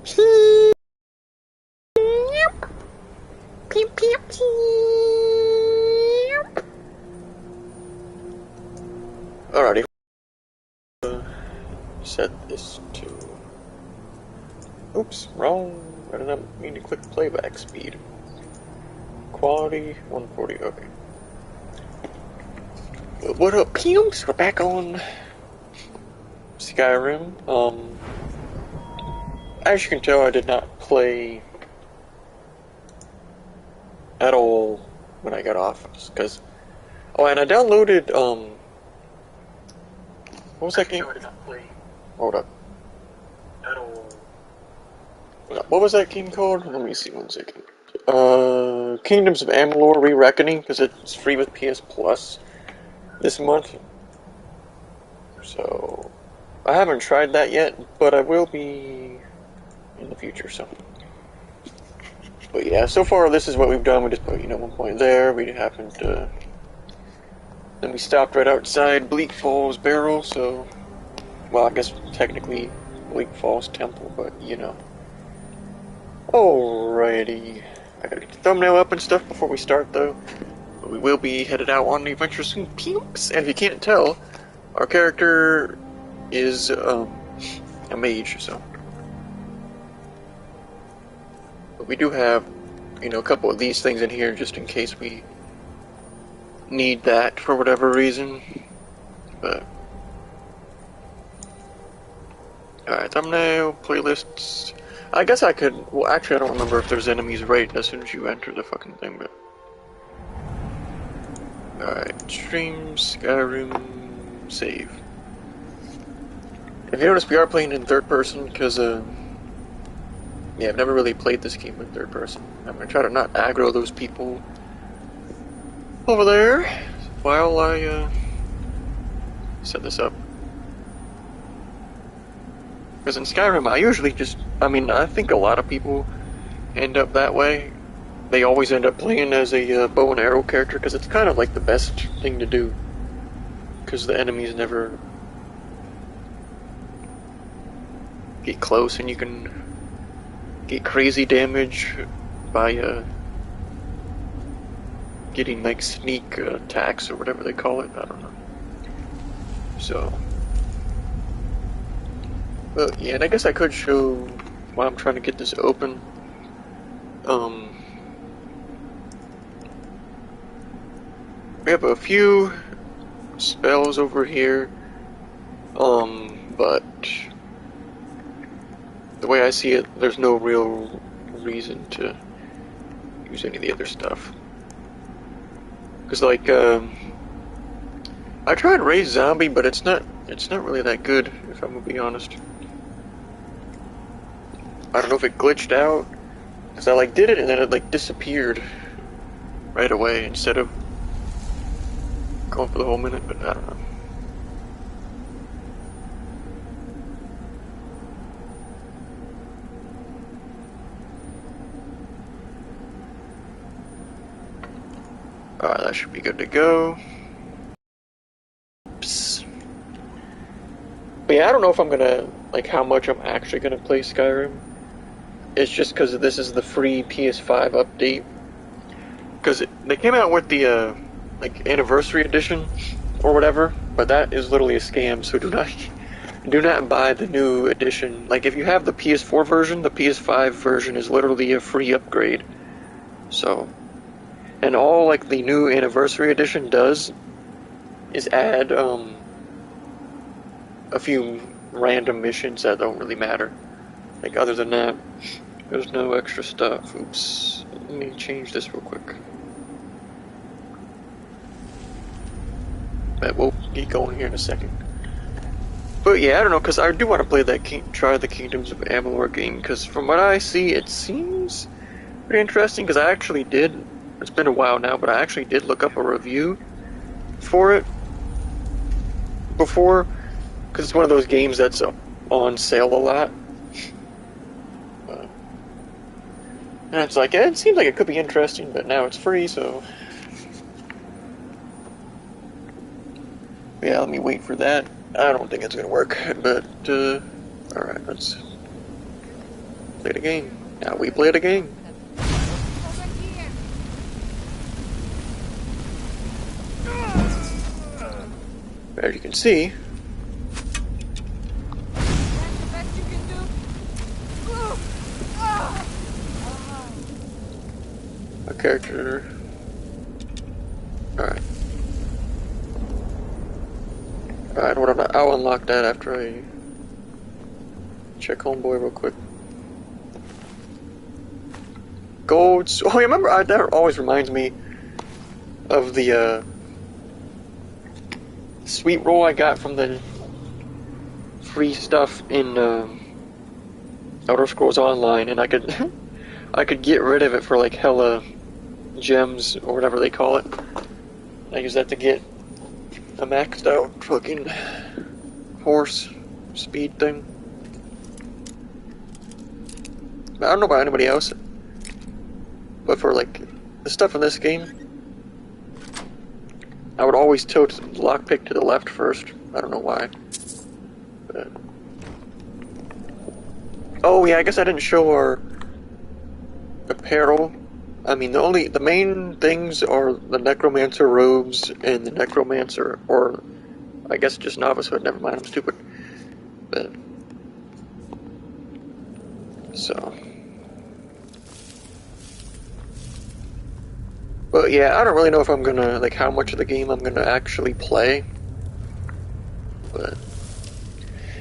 Peep, peep, peep. Alrighty. Set this to... Oops, wrong. I did not mean to click playback speed. Quality 140, okay. What up, pimps? We're back on Skyrim. As you can tell, I did not play at all when I got off, because... Oh, and I downloaded, what was that game? Hold up. What was that game called? Let me see 1 second. Kingdoms of Amalur Re-Reckoning, because it's free with PS Plus this month. So, I haven't tried that yet, but I will be in the future, so. But yeah, so far this is what we've done. We just put, 1 point there. We happened to... Then we stopped right outside Bleak Falls Barrow, so... Well, I guess technically Bleak Falls Temple, but, Alrighty. I gotta get the thumbnail up and stuff before we start, though. But we will be headed out on the adventure soon, peeps! And if you can't tell, our character is, a mage, so... But we do have, a couple of these things in here just in case we need that for whatever reason. But... Alright, thumbnail, playlists... I guess I could... Well, actually, I don't remember if there's enemies right as soon as you enter the fucking thing, but... Alright, stream, Skyrim, save. If you notice, we are playing in third person, because, yeah, I've never really played this game in third person. I'm gonna try to not aggro those people over there while I, set this up. Because in Skyrim, I usually just... I think a lot of people end up that way. They always end up playing as a bow and arrow character, because it's kind of like the best thing to do. Because the enemies never get close, and you can get crazy damage by getting like sneak attacks or whatever they call it. I don't know. So... But yeah, and I guess I could show why I'm trying to get this open. We have a few spells over here, but the way I see it, there's no real reason to use any of the other stuff. Cause like, I tried Raise Zombie, but it's not really that good, if I'm gonna be honest. I don't know if it glitched out, because I did it and then it disappeared right away instead of going for the whole minute, but I don't know. Alright, that should be good to go. Oops. But yeah, I don't know if I'm gonna, how much I'm actually gonna play Skyrim. It's just because this is the free PS5 update. Because they came out with the, anniversary edition, or whatever, but that is literally a scam, so do not buy the new edition. If you have the PS4 version, the PS5 version is literally a free upgrade. So, and all, the new anniversary edition does is add, a few random missions that don't really matter. Other than that, there's no extra stuff. Oops. Let me change this real quick. But we'll get going here in a second. But yeah, I don't know, because I do want to play try the Kingdoms of Amalur game, because from what I see, it seems pretty interesting, because I actually did, it's been a while now, but I actually did look up a review for it before, because it's one of those games that's on sale a lot. And it's it seems like it could be interesting, but now it's free, so... Yeah, let me wait for that. I don't think it's gonna work, but, alright, let's... Play the game. Now we play the game. As you can see, a character. Alright. Alright, hold on. I'll unlock that after I check Homeboy real quick. Golds. Oh, yeah, remember, that always reminds me of the sweet roll I got from the free stuff in Elder Scrolls Online, and I could I could get rid of it for like hella gems or whatever they call it. I use that to get a maxed out fucking horse speed thing. I don't know about anybody else, but for like the stuff in this game, I would always tilt lockpick to the left first. I don't know why. But... oh yeah, I guess I didn't show our apparel. I mean, the main things are the Necromancer robes and the Necromancer, or I guess just Novice Hood. Never mind, I'm stupid. But so. But yeah, I don't really know if I'm gonna, like, how much of the game I'm gonna actually play. But,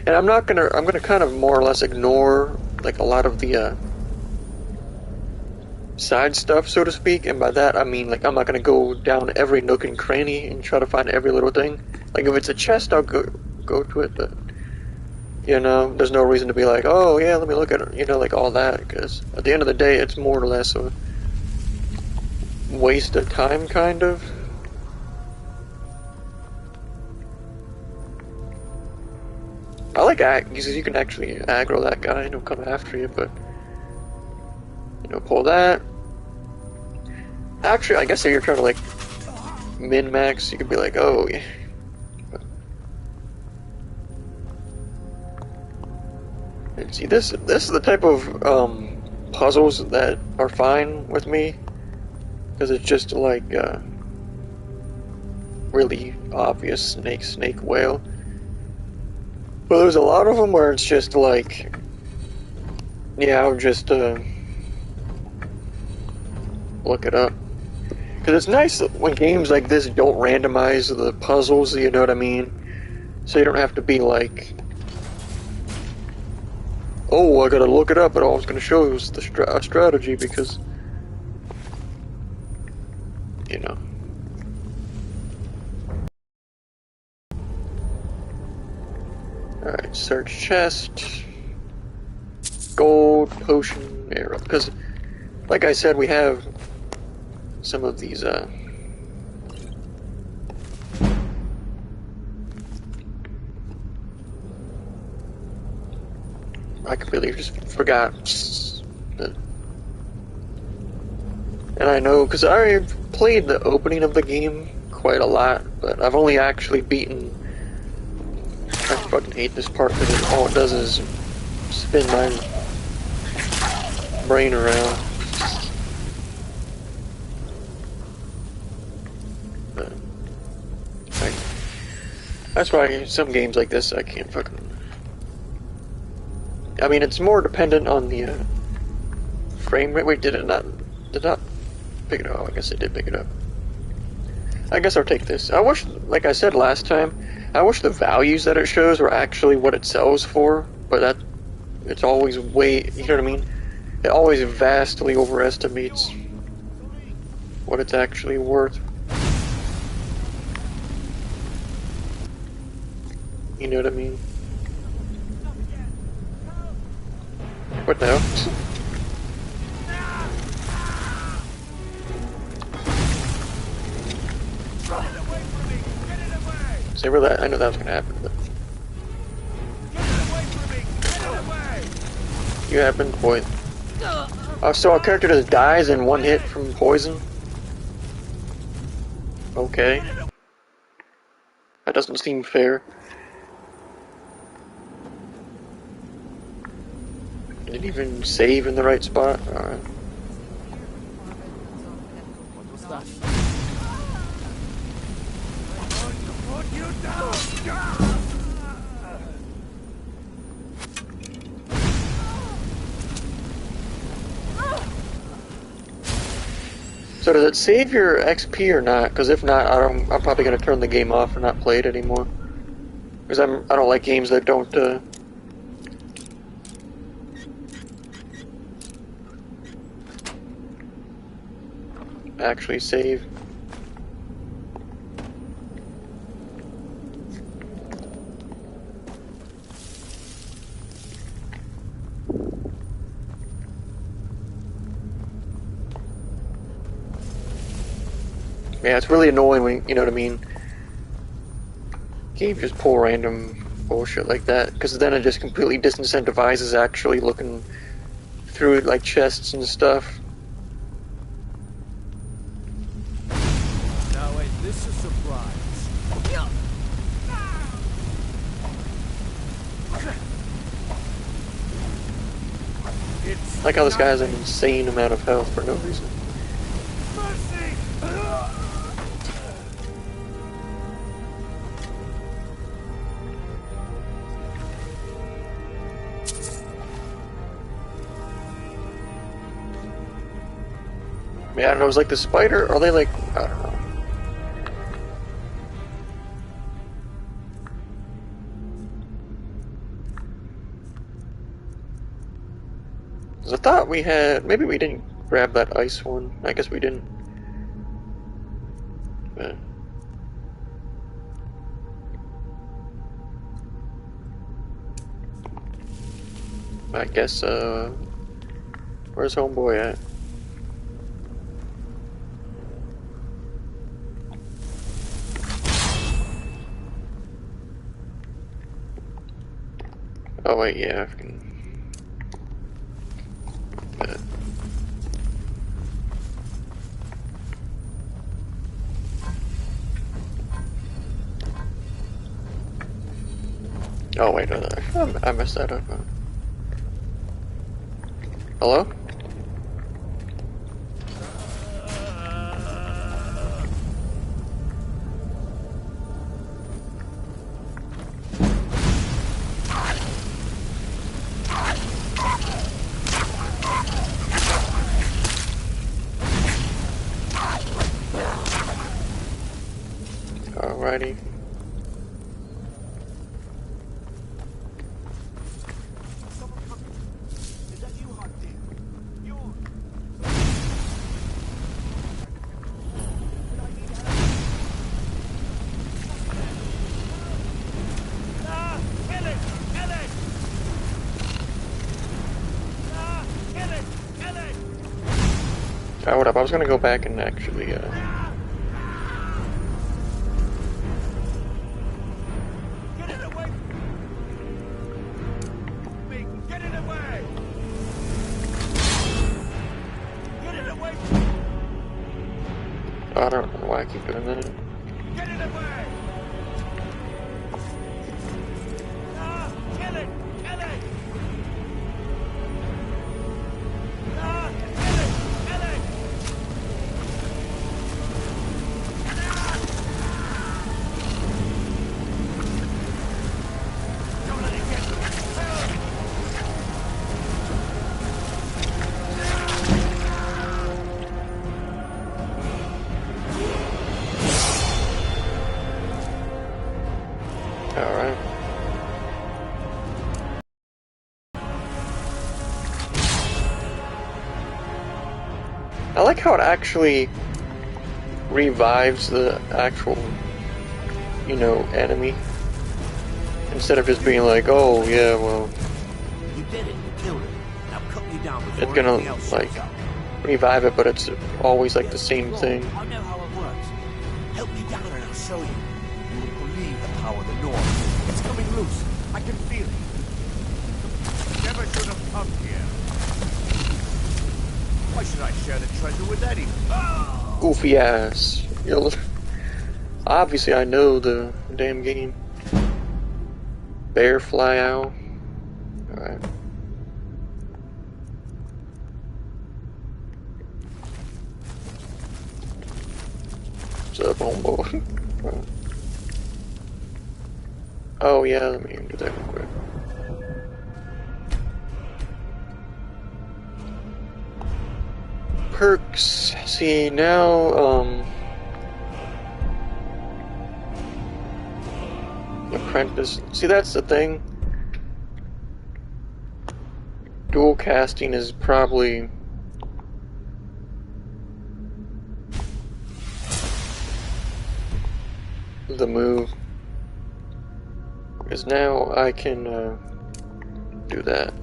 and I'm gonna kind of more or less ignore, like, a lot of the, side stuff, so to speak, and by that I mean, like, I'm not gonna go down every nook and cranny and try to find every little thing. Like, if it's a chest, I'll go to it, but, you know, there's no reason to be like, oh yeah, let me look at it, you know, like, all that, because at the end of the day, it's more or less a waste of time, kind of. I like because you can actually aggro that guy and he'll come after you, but you know, pull that. Actually, I guess if you're trying to like min-max, you could be like, oh yeah. And see, this is the type of puzzles that are fine with me. Because it's just like really obvious snake, whale. But there's a lot of them where it's just like, yeah, I'll just look it up. Because it's nice when games like this don't randomize the puzzles, you know what I mean? So you don't have to be like, oh, I gotta look it up, but all it's gonna show is the strategy because, you know. Alright, search chest. Gold, potion, arrow. Because, like I said, we have some of these, I completely just forgot. And I know, because I played the opening of the game quite a lot, but I've only actually beaten... I fucking hate this part because all it does is spin my brain around. But that's why some games like this I can't fucking... I mean, it's more dependent on the frame rate. Wait, did it not pick it up? I guess it did pick it up. I guess I'll take this. I wish, like I said last time, I wish the values that it shows were actually what it sells for, but it's always way, you know what I mean? It always vastly overestimates what it's actually worth. You know what I mean? What now? Say where that? I know that was gonna happen, but you happen, boy. Oh, so a character just dies in one hit from poison? Okay. That doesn't seem fair. Did it even save in the right spot? Alright. So does it save your XP or not? Because if not, I'm probably going to turn the game off and not play it anymore. Because I don't like games that don't actually save. Yeah, it's really annoying when, you know what I mean, game just pull random bullshit like that, because then it just completely disincentivizes actually looking through like chests and stuff. Now ain't this a surprise? I like how this guy has an insane amount of health for no reason. Yeah, I don't know, it was like the spider, are they like, I don't know. Cause I thought we had, maybe we didn't grab that ice one, I guess we didn't. But I guess, where's homeboy at? Oh wait, yeah, I can. Oh wait, no, I messed that up. Hello? Alrighty. Hold up, I was gonna go back and actually, Get it away! Get it away! Get it away! I don't know why I keep doing that. Get it away! Kill it! Kill it! Kill it! Kill it! Don't let it get me! Alright. I like how it actually revives the actual, you know, enemy. Instead of just being like, oh yeah, well, You did it. You killed it. Now cut me down before it's gonna, anything else like, shows up. revive it, but it's always like the same thing. I know how it works. Help me down and I'll show you. You will believe the power of the North. It's coming loose. I can feel it. Never should have come here. Why should I share the treasure with anyone? Oh! Goofy ass. Obviously, I know the damn game. Bear fly owl. Alright. up, homo. Oh yeah, let me do that real quick. Perks. See now, apprentice. See, that's the thing. Dual casting is probably the move. Because now I can do that.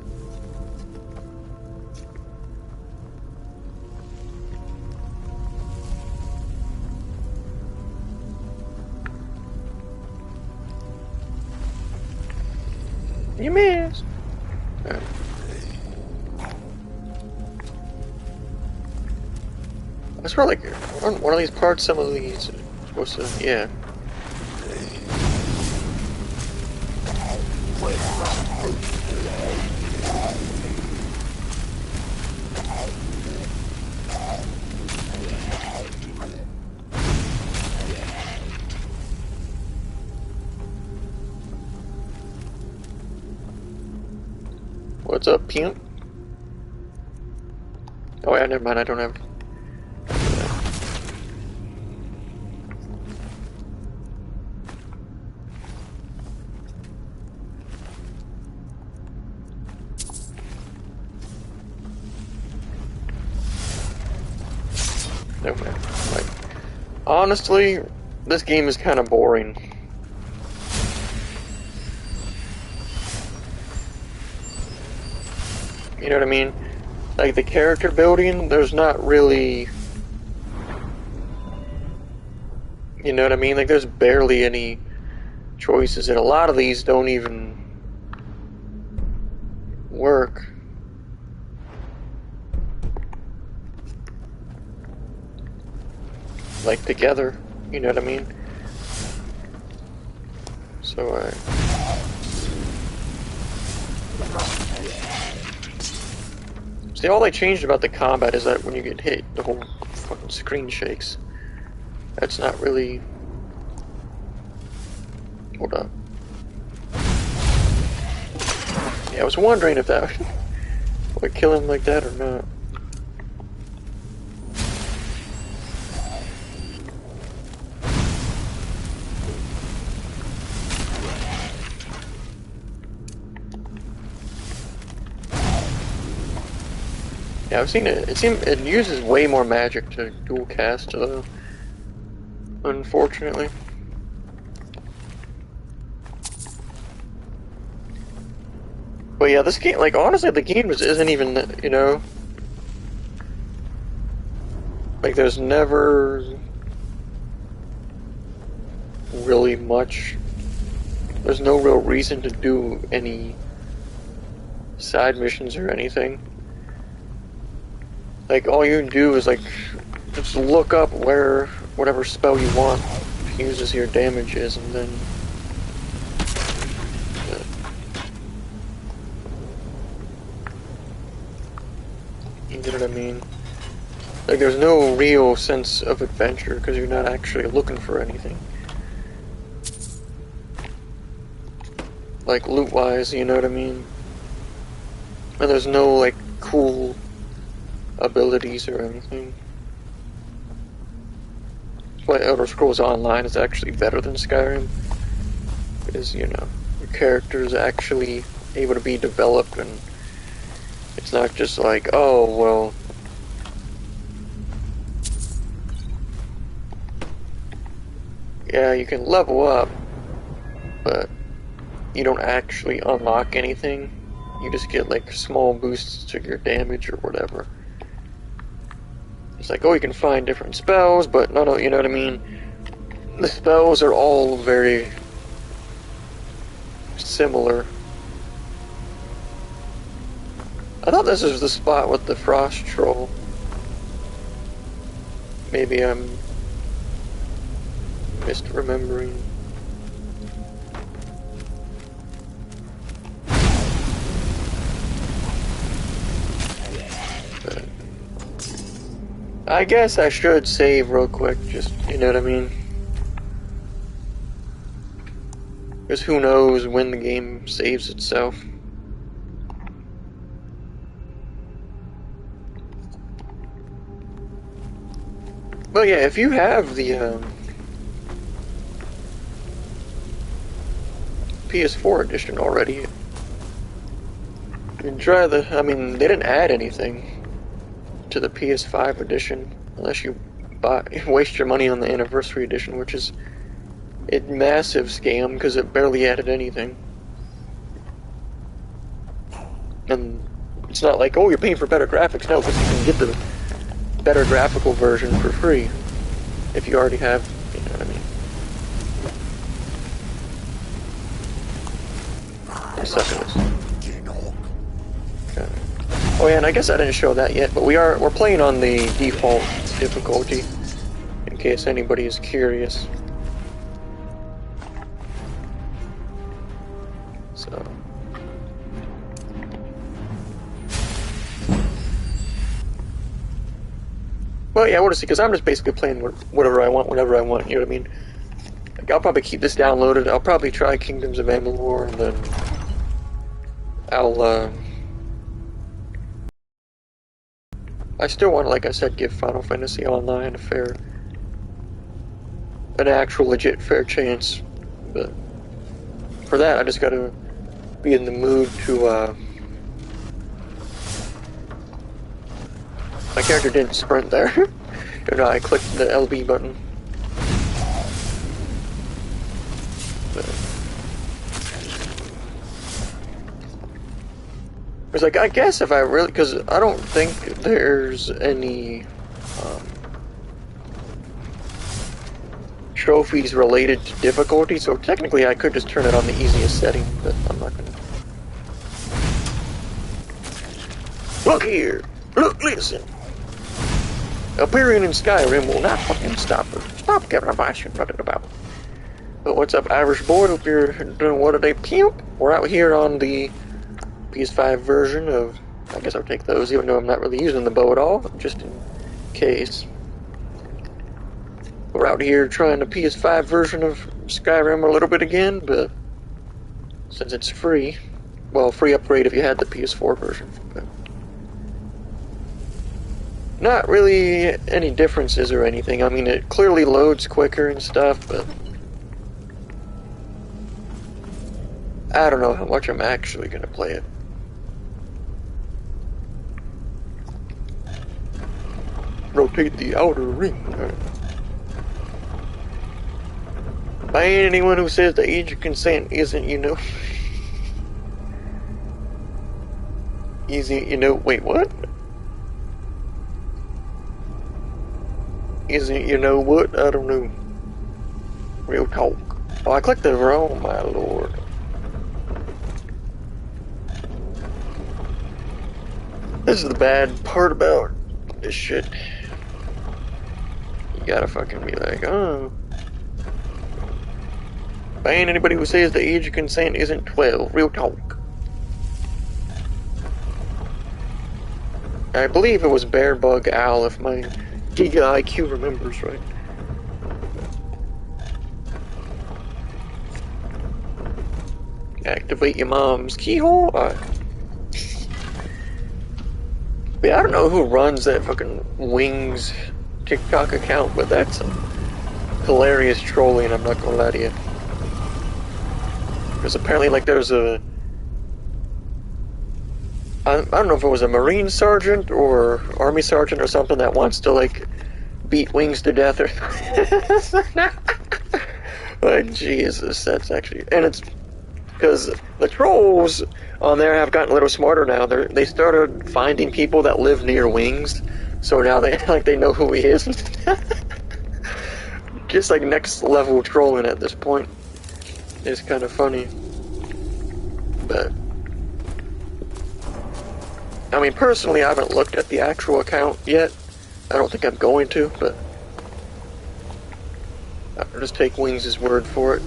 You missed. Right. I swear, like, on one of these parts, some of these are supposed to, yeah. What's up, pimp? Oh yeah, never mind, I don't have... Never mind. Like, honestly, this game is kind of boring. You know what I mean? Like, the character building, there's not really... You know what I mean? Like, there's barely any choices, and a lot of these don't even work. Like, together. You know what I mean? So, See, all they changed about the combat is that when you get hit, the whole fucking screen shakes. That's not really... Hold up. Yeah, I was wondering if that would kill him like that or not. Yeah, I've seen it. It uses way more magic to dual cast, though. Unfortunately. But yeah, this game, like, honestly, the game isn't even, you know... Like, there's never... really much... There's no real reason to do any... side missions or anything. Like, all you do is, like, just look up where whatever spell you want uses your damages, and then... You know what I mean? Like, there's no real sense of adventure, because you're not actually looking for anything. Like, loot-wise, you know what I mean? And there's no, like, cool... abilities or anything. But Elder Scrolls Online is actually better than Skyrim. Because, you know, your character is actually able to be developed, and it's not just like, oh, well... Yeah, you can level up, but you don't actually unlock anything. You just get, like, small boosts to your damage or whatever. It's like, oh, you can find different spells, but no, you know what I mean? The spells are all very similar. I thought this was the spot with the frost troll. Maybe I'm misremembering. I guess I should save real quick, just, you know what I mean? Because who knows when the game saves itself. Well, yeah, if you have the PS4 edition already, you try the. I mean, they didn't add anything to the PS5 edition unless you waste your money on the anniversary edition, which is a massive scam because it barely added anything. And it's not like, oh, you're paying for better graphics. No, because you can get the better graphical version for free if you already have, you know what I mean. I suck at this. Okay. Oh yeah, and I guess I didn't show that yet, but we're playing on the default difficulty, in case anybody is curious. So. Well, yeah, I want to see, because I'm just basically playing whatever I want, whenever I want, you know what I mean? Like, I'll probably keep this downloaded, I'll probably try Kingdoms of Amalur, and then I'll, I still want to, like I said, give Final Fantasy Online an actual legit fair chance, but for that, I just gotta be in the mood to, my character didn't sprint there. You know, I clicked the LB button. It's like, I guess if I really, because I don't think there's any trophies related to difficulty, so technically I could just turn it on the easiest setting, but I'm not gonna. Look here! Look, listen! Appearing in Skyrim will not fucking stop her. Stop giving a bitch and running about. But what's up, Irish boy? Hope you're doing what today, pimp? We're out here on the PS5 version of, I guess I'll take those, even though I'm not really using the bow at all, just in case. We're out here trying the PS5 version of Skyrim a little bit again, but since it's free, well, free upgrade if you had the PS4 version. But not really any differences or anything. I mean, it clearly loads quicker and stuff, but I don't know how much I'm actually going to play it. Rotate the outer ring. By anyone who says the age of consent isn't, you know... wait, what? Isn't, you know what? I don't know. Real talk. Oh, I clicked the wrong, my lord. This is the bad part about this shit. You gotta fucking be like, oh. By anybody who says the age of consent isn't 12. Real talk. I believe it was Bearbug Owl, if my Giga IQ remembers right. Activate your mom's keyhole? Yeah, I don't know who runs that fucking Wings TikTok account, but that's some hilarious trolling, I'm not gonna lie to you. Because apparently, like, there's a... I don't know if it was a Marine Sergeant or Army Sergeant or something that wants to, like, beat Wings to death or... Like, Jesus, that's actually... And it's... Because the trolls on there have gotten a little smarter now. They started finding people that live near Wings, so now they know who he is. Just like next level trolling at this point. It's kind of funny. But I mean, personally, I haven't looked at the actual account yet. I don't think I'm going to, but I'll just take Wings' word for it.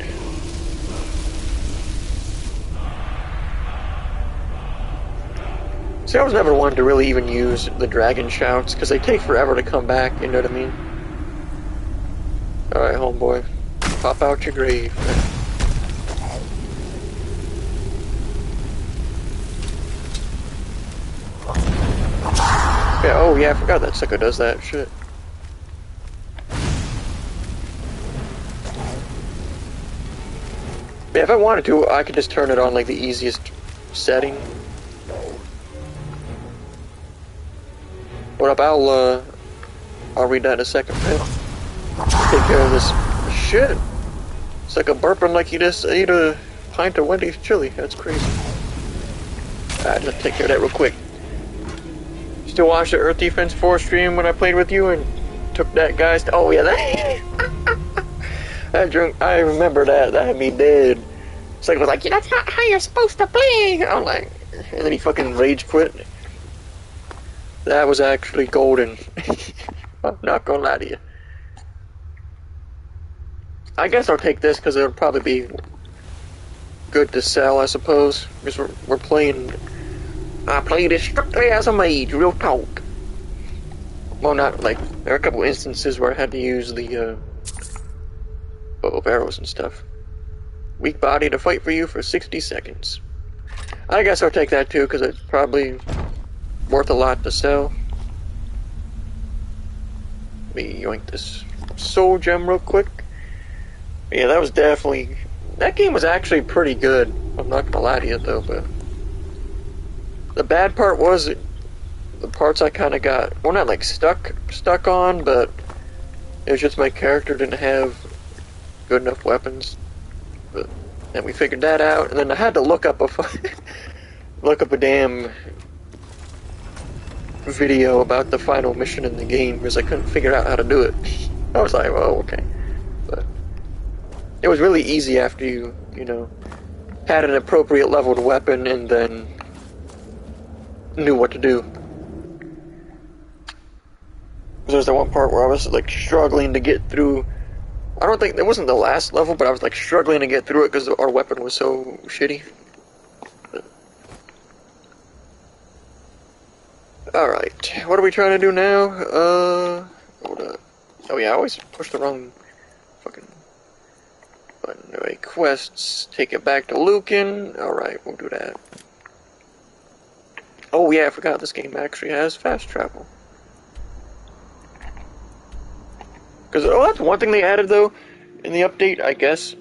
See, I was never one to really even use the dragon shouts, because they take forever to come back, you know what I mean? Alright, homeboy. Pop out your grave. Yeah, oh yeah, I forgot that sucker does that shit. Yeah, if I wanted to, I could just turn it on like the easiest setting. What up? I'll read that in a second, man. Take care of this shit. It's like a burping like you just ate a pint of Wendy's chili. That's crazy. Alright, just take care of that real quick. Still watch the Earth Defense 4 stream when I played with you and took that guy's. Oh yeah, that drunk. I remember that. That had me dead. It's like it was like, yeah, that's not how you're supposed to play. I'm like, and then he fucking rage quit. That was actually golden. I'm not gonna lie to you. I guess I'll take this because it'll probably be good to sell, I suppose. Because we're playing. I play this strictly as a mage, real talk. Well, not like there are a couple instances where I had to use the bow of arrows and stuff. Weak body to fight for you for 60 seconds. I guess I'll take that too because it's probably worth a lot to sell. Let me yoink this soul gem real quick. Yeah, that was definitely... That game was actually pretty good. I'm not gonna lie to you though, but... The bad part was the parts I kind of got... Well, not like stuck on, but... It was just my character didn't have good enough weapons. But then we figured that out, and then I had to look up a damn video about the final mission in the game because I couldn't figure out how to do it. I was like, well, okay. But it was really easy after you know, had an appropriate leveled weapon and then knew what to do. There was that one part where I was like struggling to get through. I don't think it wasn't the last level, but I was like struggling to get through it because our weapon was so shitty. Alright, what are we trying to do now? Hold up. Oh yeah, I always push the wrong fucking button. Anyway, quests, take it back to Lucan. Alright, we'll do that. Oh yeah, I forgot this game actually has fast travel. Because, oh, that's one thing they added, though, in the update, I guess.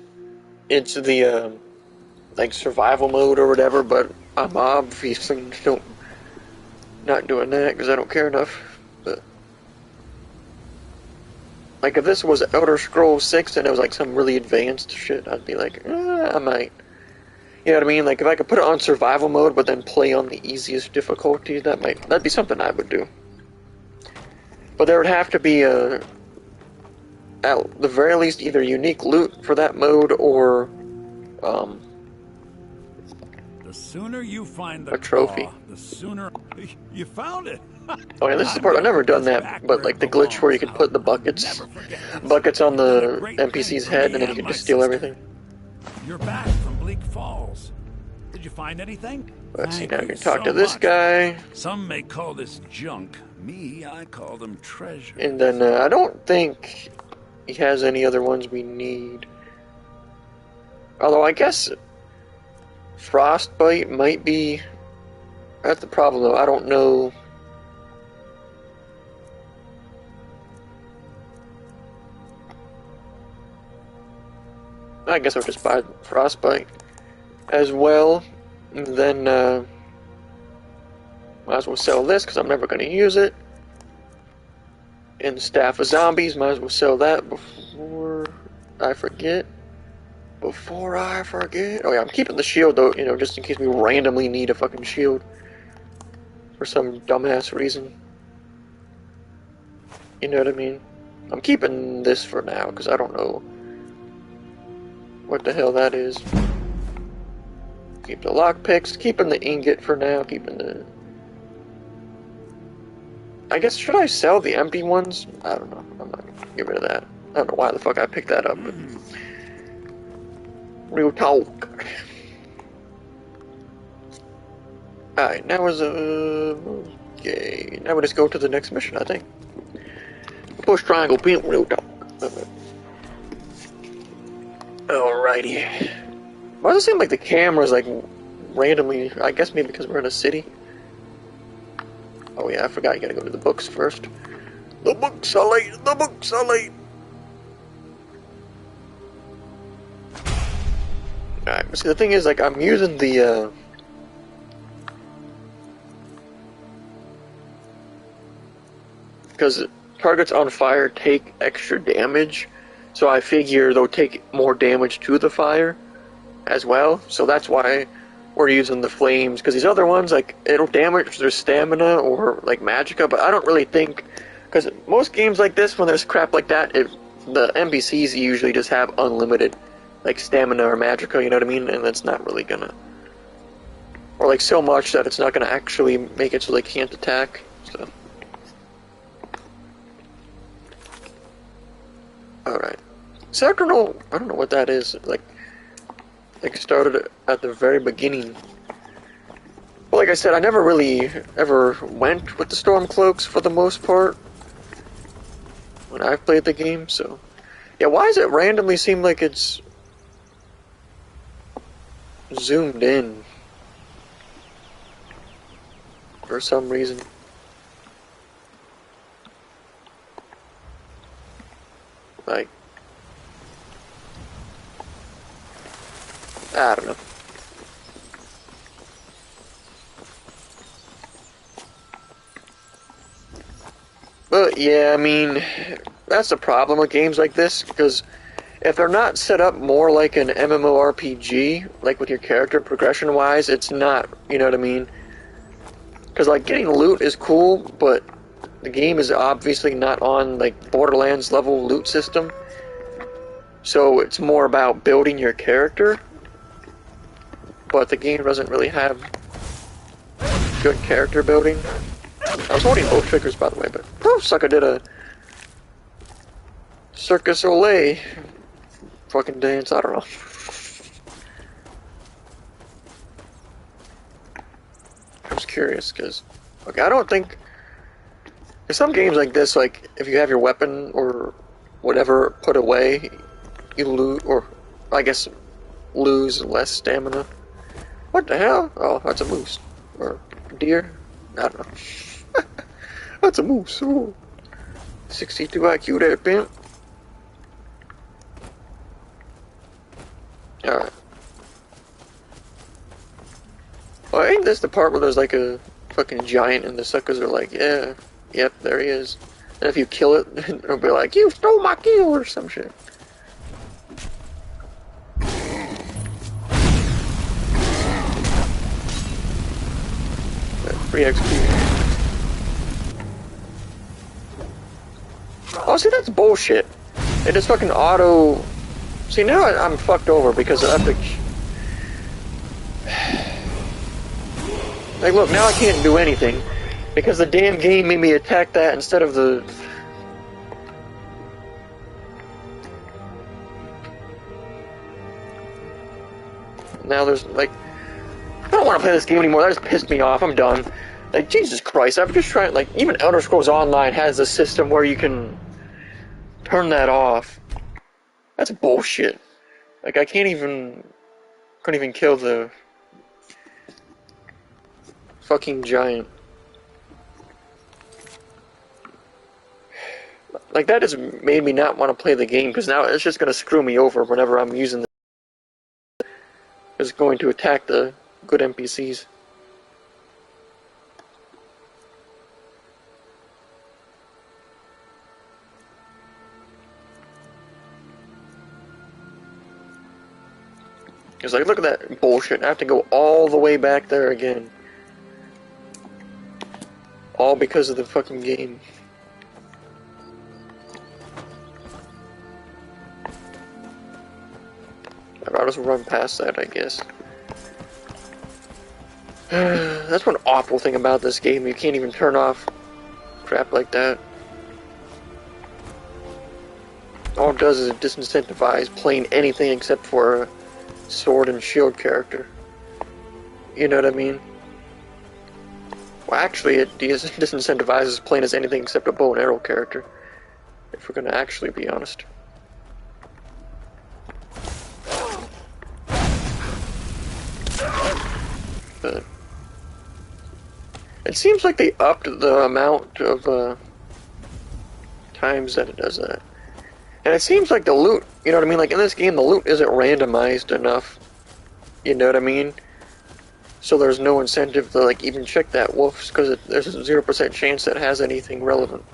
It's the, like, survival mode or whatever, but I'm obviously not doing that, because I don't care enough, but... Like, if this was Elder Scrolls 6 and it was, like, some really advanced shit, I'd be like, I might. You know what I mean? Like, if I could put it on survival mode, but then play on the easiest difficulty, that'd be something I would do. But there would have to be a... At the very least, either unique loot for that mode or, the sooner you find a trophy. Claw, the sooner you found it. Oh yeah, this is the part I've never done that, but like the glitch where you can put the buckets on the NPC's head and then you can just steal everything. You're back from Bleak Falls. Did you find anything? Let's see, now I can talk to this guy. Some may call this junk. Me, I call them treasure. And then I don't think he has any other ones we need. Although I guess Frostbite might be... That's the problem though, I don't know... I guess I'll just buy Frostbite as well. And then might as well sell this because I'm never going to use it. And Staff of Zombies, might as well sell that before I forget. Oh yeah, I'm keeping the shield though, you know, just in case we randomly need a fucking shield. For some dumbass reason. You know what I mean? I'm keeping this for now, because I don't know what the hell that is. Keep the lockpicks, keeping the ingot for now, keeping the... I guess, should I sell the empty ones? I don't know. I'm not gonna get rid of that. I don't know why the fuck I picked that up, but... Real talk. Alright, now is okay. Now we just go to the next mission, I think. Push triangle, pimp, real talk. Alrighty. Why does it seem like the camera's like randomly? I guess maybe because we're in a city. Oh yeah, I forgot you gotta go to the books first. The books are late. The books are late. Alright, but see the thing is, like, I'm using the because targets on fire take extra damage, so I figure they'll take more damage to the fire as well, so that's why we're using the flames, because these other ones, like, it'll damage their stamina or, like, magicka, but I don't really think, because most games like this, when there's crap like that, the NPCs usually just have unlimited, like, stamina or magicka, you know what I mean, and that's not really gonna, or, like, so much that it's not gonna actually make it so they can't attack, so. Alright. So I don't know what that is, like started at the very beginning. Well, like I said, I never really ever went with the Stormcloaks for the most part when I've played the game, so yeah, why does it randomly seem like it's zoomed in for some reason? Like, I don't know. But yeah, I mean, that's the problem with games like this, because if they're not set up more like an MMORPG, like with your character progression-wise, it's not, you know what I mean? Because, like, getting loot is cool, but the game is obviously not on, like, Borderlands level loot system. So it's more about building your character. But the game doesn't really have good character building. I was holding both triggers, by the way, but oh, sucker did a Circus Olay fucking dance, I don't know. I was curious, because, okay, I don't think, in some games like this, like, if you have your weapon or whatever put away, you lose, or, I guess, lose less stamina. What the hell? Oh, that's a moose. Or deer? I don't know. That's a moose. Ooh. 62 IQ there, pimp. Alright. Well, ain't this the part where there's like a fucking giant and the suckers are like, yeah, yep, there he is. And if you kill it, it'll be like, you stole my kill or some shit. Free XP. Oh, see, that's bullshit. It just fucking auto... See, now I'm fucked over because of Epic... Like, look, now I can't do anything. Because the damn game made me attack that instead of the... Now there's, like... I don't want to play this game anymore, that just pissed me off, I'm done. Like, Jesus Christ, I'm just trying, like, even Elder Scrolls Online has a system where you can turn that off. That's bullshit. Like, I couldn't even kill the fucking giant. Like, that just made me not want to play the game, because now it's just going to screw me over whenever I'm using the... It's going to attack the good NPCs. It's like, look at that bullshit. I have to go all the way back there again. All because of the fucking game. I'll just run past that, I guess. That's one awful thing about this game. You can't even turn off crap like that. All it does is it disincentivize playing anything except for a sword and shield character. You know what I mean? Well, actually, it disincentivizes playing as anything except a bow and arrow character, if we're gonna actually be honest. But it seems like they upped the amount of times that it does that. And it seems like the loot, you know what I mean? Like in this game, the loot isn't randomized enough. You know what I mean? So there's no incentive to like even check that wolf, because there's a 0% chance that it has anything relevant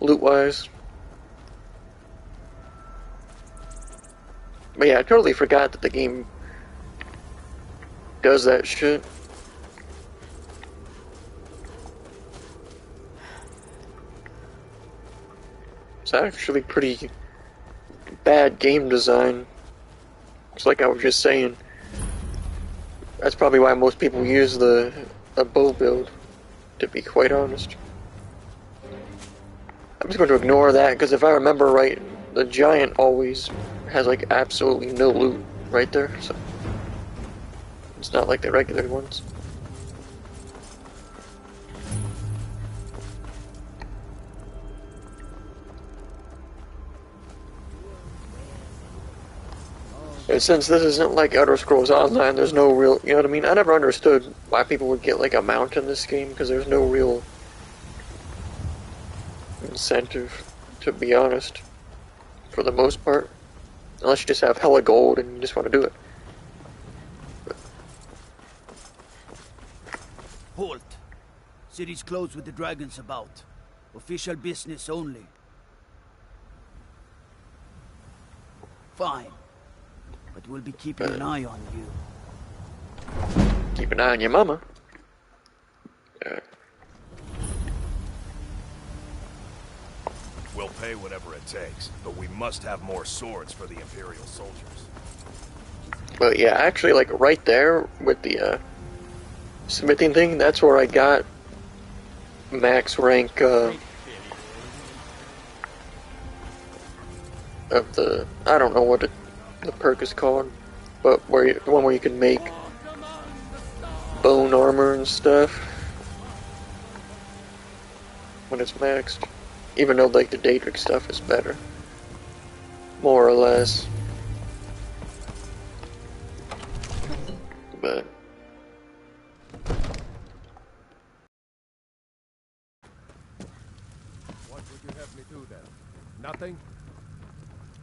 loot-wise. But yeah, I totally forgot that the game does that shit. It's actually pretty bad game design. It's like I was just saying. That's probably why most people use a bow build, to be quite honest. I'm just going to ignore that, because if I remember right, the giant always has like absolutely no loot right there, so it's not like the regular ones. And since this isn't like Elder Scrolls Online, there's no real, you know what I mean? I never understood why people would get like a mount in this game, because there's no real incentive, to be honest, for the most part. Unless you just have hella gold and you just want to do it. Halt! City's closed with the dragons about. Official business only. Fine. But we'll be keeping an eye on you. Keep an eye on your mama. We'll pay whatever it takes, but we must have more swords for the Imperial soldiers. But yeah, actually, like right there with the smithing thing, that's where I got max rank of the, I don't know what the perk is called, but the one where you can make bone armor and stuff when it's maxed. Even though like the Daedric stuff is better, more or less. But What would you have me do then? Nothing?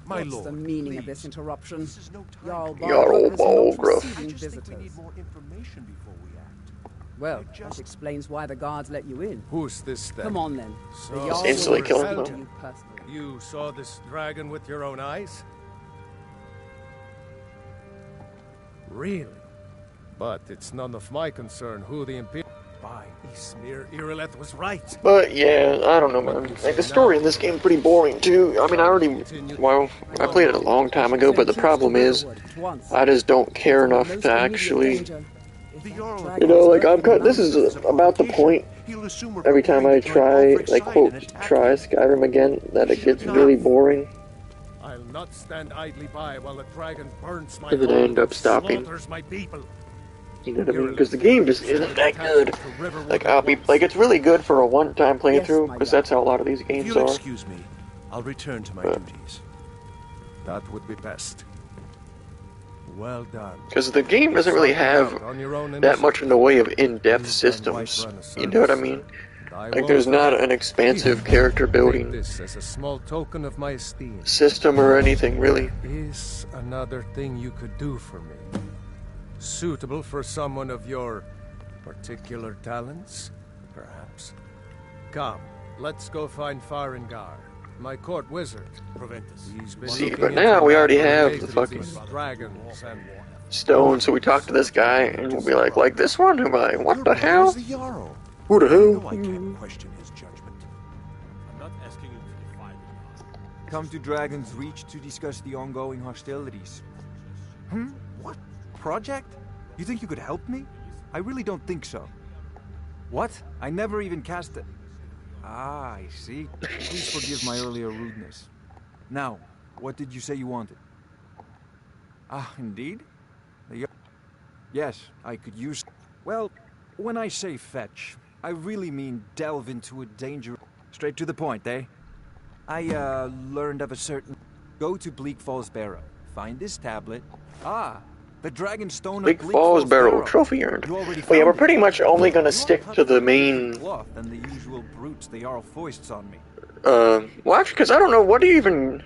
My What's lord, the meaning please. of this interruption? This is no time. Jarl Jarl Balgruuf is Balgruuf. not receiving I just think we visitors. need more information before we act. Well, I just- that explains why the guards let you in. Who's this then? Come on then. So- The Just Jarl instantly will kill report him, to though. you personally. You saw this dragon with your own eyes? Really? But it's none of my concern who the Imperial... By Ismir, Irileth was right. But yeah, I don't know, man. Like the story in this game is pretty boring too. I mean, I played it a long time ago, but the problem is, I just don't care enough to actually, you know, like this is about the point. Every time I try, like quote, try Skyrim again, that it gets really boring. I'll not stand idly by while the dragon burns my And then I end up stopping. slaughters my people. You know what I mean? Because the game just isn't that good. Like it's really good for a one-time playthrough, because that's how a lot of these If games you'll are. excuse me, I'll return to my duties. That would be best. Well done. Because the game doesn't really have that much in the way of in-depth systems. You know what I mean? Like there's not an expansive character Take building this as a small token of my esteem. system or anything, really. Is another thing you could do for me. Suitable for someone of your particular talents, perhaps. Come, let's go find Farengar, my court wizard. Proventus. He's been See, looking but into now we already the have the native fucking dragons and stone, so we talk to this guy, and we'll be like this one? Who am I? What the Your hell? brother's the Jarl. Who the No, hell? I can't question his judgment. I'm not asking you to defy the law. Come to Dragon's Reach to discuss the ongoing hostilities. What? Project? You think you could help me? I really don't think so. What? I never even cast it. Ah, I see. Please forgive my earlier rudeness. Now, what did you say you wanted? Ah, indeed? Yes, I could use... Well, When I say fetch, I really mean delve into a danger. Straight to the point, eh? I, learned of a certain... Go to Bleak Falls Barrow. Find this tablet. Ah, the Dragonstone Bleak of Bleak Falls Barrow Barrow. trophy earned. You already Well, yeah, we're found pretty it. much only gonna You stick ought to the have main. cloth than the usual brutes the Jarl foists on me. Well, actually, because I don't know, what do you even...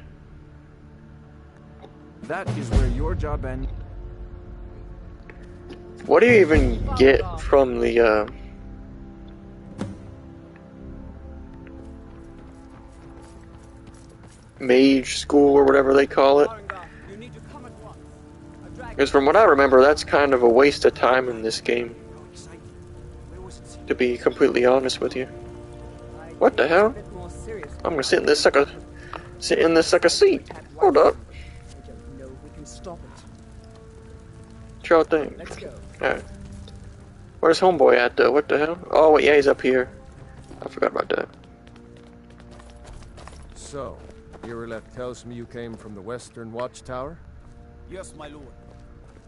That is where your job ends. What do you even get from the, mage school or whatever they call it? Because from what I remember, that's kind of a waste of time in this game. To be completely honest with you. What the hell? I'm gonna sit in this sucker seat. Hold up. I don't know if we can stop it. Sure thing. Let's go. Alright. Where's homeboy at though? What the hell? Oh wait, yeah, he's up here. I forgot about that. So, Irileth tells me you came from the Western Watchtower? Yes, my lord.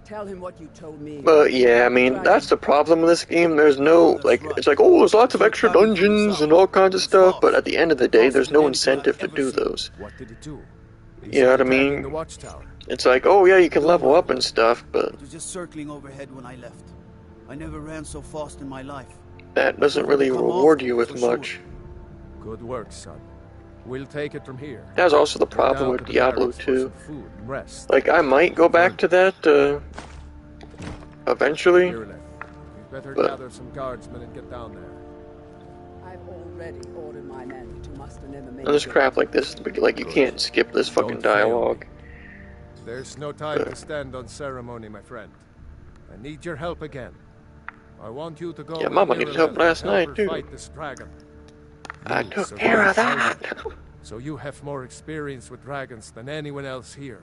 Tell him what you told me. But yeah, I mean, that's the problem with this game. There's no, like, it's like, oh, there's lots of extra dungeons and all kinds of stuff, but at the end of the day, there's no incentive to do those. What did it do? You know what I Attacking mean? The Watchtower. It's like, oh yeah, you can level up and stuff, but It was just circling overhead when I left. I never ran so fast in my life. that doesn't really reward you with much. Good work, son. We'll take it from here. That's also the Go problem down with to the Diablo barracks for 2. some food and rest. Like, I might go back to that, eventually. Irileth, you'd better But- gather some guardsmen and get down there. I've already ordered my men to muster in the main And this gate. crap like this, like, you can't skip this fucking Don't fail me. dialogue. There's no time to stand on ceremony, my friend. I need your help again. I want you to go. Yeah, with Mama needed help Irileth last and help night, her too. Fight this dragon. I You, took so care you of decided- that. So you have more experience with dragons than anyone else here.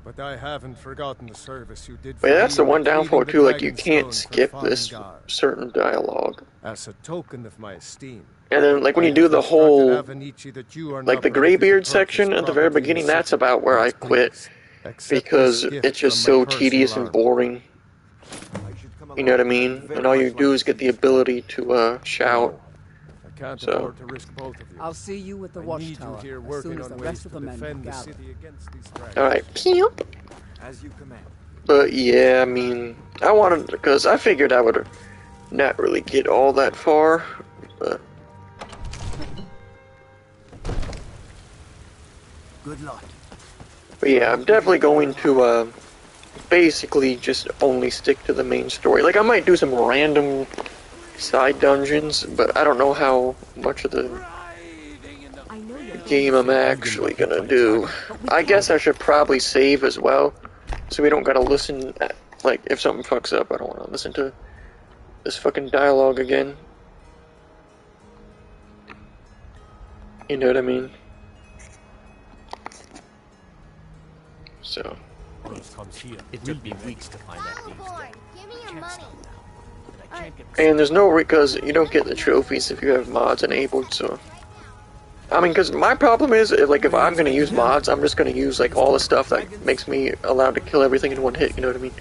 But I haven't forgotten the service you did for But yeah, that's me the in one downfall retrieving too, the like you dragon can't stone for skip Fallen this God. certain dialogue. As a token of my esteem. And then, like, when you I do have the instructed whole, Avenici that you are like, not the permitted to Greybeard purchase section at the very property in beginning, the that's city. about where I Yes, quit. please. Accept Because this gift it's just from my so personal tedious and army. boring. You know what I mean? And all you do is get the ability to, shout. No, I can't So- afford to risk both of you. I'll see you with the I need you watchtower here as working soon as on the ways rest of to the men defend the gather. city against these dragons. Alright, pimp. As you command. But yeah, I mean, I wanted, because I figured I would not really get all that far, but Good luck. yeah, I'm definitely going to, basically just only stick to the main story. Like, I might do some random side dungeons, but I don't know how much of the game I'm actually gonna do. I guess I should probably save as well, so we don't gotta listen, like, if something fucks up, I don't wanna listen to this fucking dialogue again. You know what I mean? So, Comes here. It took me weeks to find that thing. Give me your money. and there's no, because you don't get the trophies if you have mods enabled, so. I mean, because my problem is, like, if I'm gonna use mods, I'm just gonna use, like, all the stuff that makes me allowed to kill everything in one hit, you know what I mean?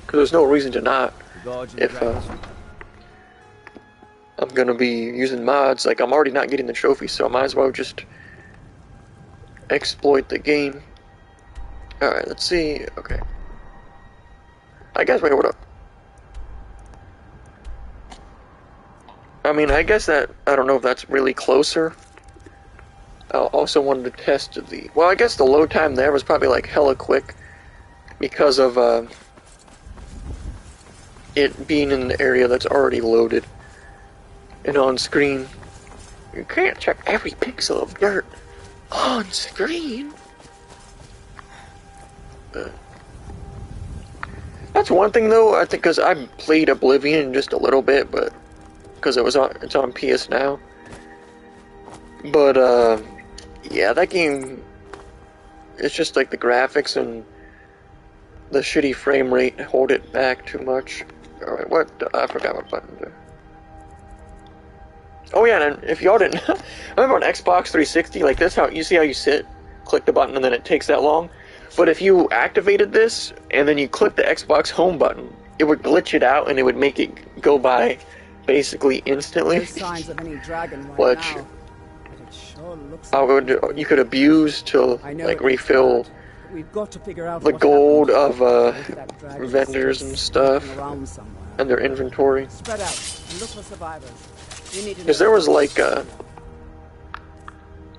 Because there's no reason to not. If, I'm gonna be using mods, like, I'm already not getting the trophies, so I might as well just exploit the game. Alright, let's see, okay. I guess, wait, what up? I mean, I guess that, I don't know if that's really closer. I also wanted to test the, well, I guess the load time there was probably like hella quick because of it being in an area that's already loaded and on screen. You can't check every pixel of dirt on screen. That's one thing though, I think, because I played Oblivion just a little bit, but because it's on PS Now. But yeah, that game, it's just like the graphics and the shitty frame rate hold it back too much. Alright, what? I forgot what button to. Oh yeah, and if y'all didn't, I remember on Xbox 360, like this, how you see how you sit, click the button, and then it takes that long. But if you activated this and then you click the Xbox home button, it would glitch it out and it would make it go by basically instantly. No signs of any dragon right Which now. But it sure looks you could abuse to I know like it looks refill bad, but we've got to figure out the what gold happened. of If that dragon is vendors still and stuff skulking around somewhere. and their inventory. Spread out and look for survivors. We need to know Because there was like what's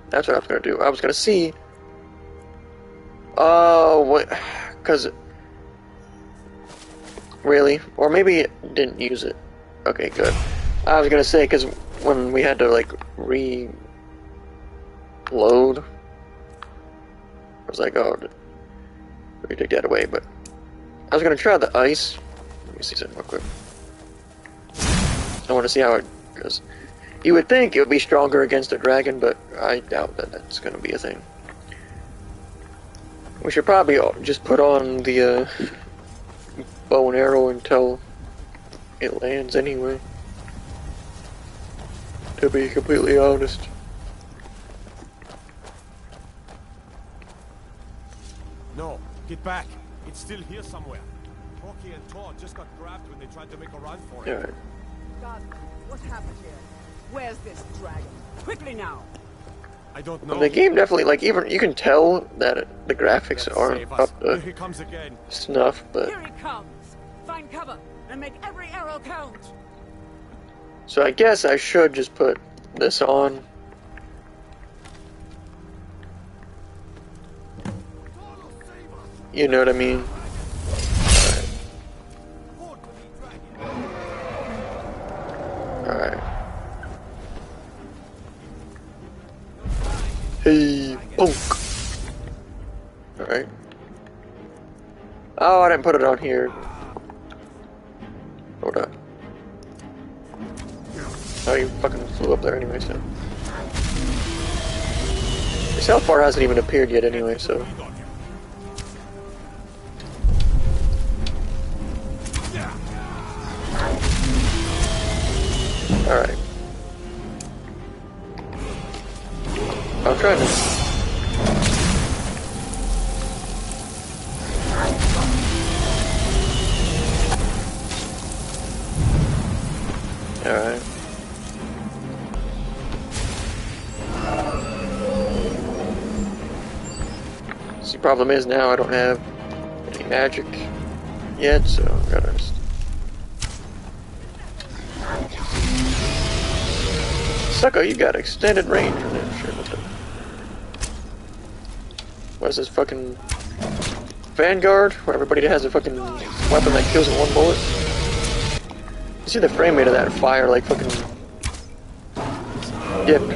that's what I was gonna do. I was gonna see. What? Because really, or maybe it didn't use it. Okay, good. I was gonna say because when we had to like reload, I was like, oh, we take that away. But I was gonna try the ice. Let me see something real quick. I want to see how it goes. You would think it would be stronger against a dragon, but I doubt that that's going to be a thing. We should probably just put on the bow and arrow until it lands anyway. To be completely honest. No, get back. It's still here somewhere. Rocky and Thor just got grabbed when they tried to make a run for it. Alright. God, what happened here? Where's this dragon? Quickly now! I don't know. The game definitely, like, even you can tell that the graphics Let's aren't save us. up Here to he comes again. snuff, but Here he comes! Find cover and make every arrow count! so I guess I should just put this on. You know what I mean? Alright. Hey, punk! Alright. Oh, I didn't put it on here. Hold up. Oh, you fucking flew up there anyway, so. This health bar hasn't even appeared yet anyway, so. Alright. I'm trying to. Alright. See, problem is now I don't have any magic yet, so I gotta just. Sucko, you got extended range on that shit. What is this fucking Vanguard, where everybody has a fucking weapon that kills in one bullet? You see the frame rate of that fire, like fucking dipped.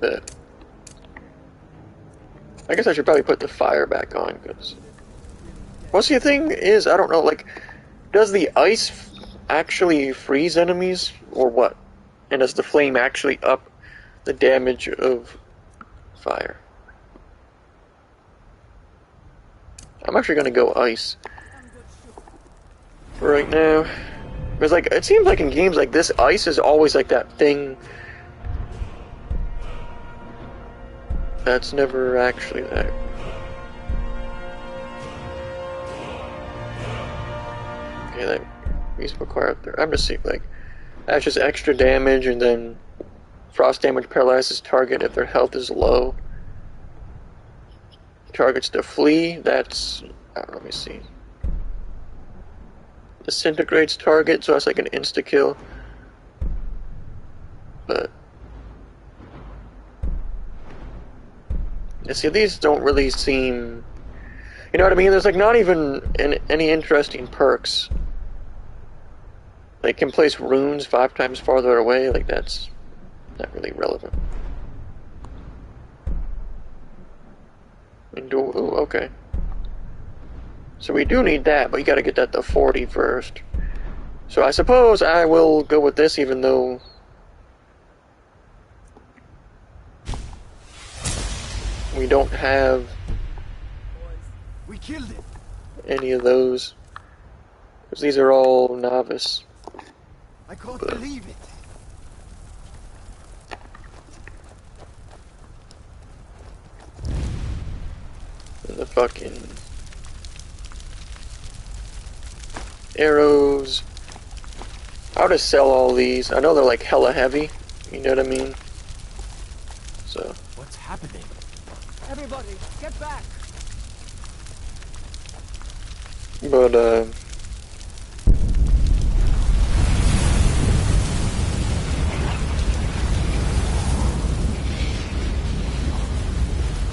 But I guess I should probably put the fire back on, because well, see, the thing is, I don't know, like, does the ice actually freeze enemies, or what? And does the flame actually up the damage of fire? I'm actually gonna go ice for right now. Because, like, it seems like in games like this, ice is always like that thing that's never actually that. Okay, that is required there. I'm just seeing, like, that's just extra damage, and then frost damage paralyzes target if their health is low. Targets to flee, that's, let me see. Disintegrates target, so that's like an insta-kill. But you see, these don't really seem, you know what I mean? There's like not even any interesting perks. They can place runes 5 times farther away, like that's not really relevant. Ooh, okay. So we do need that, but you gotta get that to 40 first. So I suppose I will go with this, even though we don't have We killed it. any of those. Because these are all novice. I can't believe it. And the fucking arrows. I'll just sell all these. I know they're like hella heavy. You know what I mean? So. What's happening? Everybody, get back! But,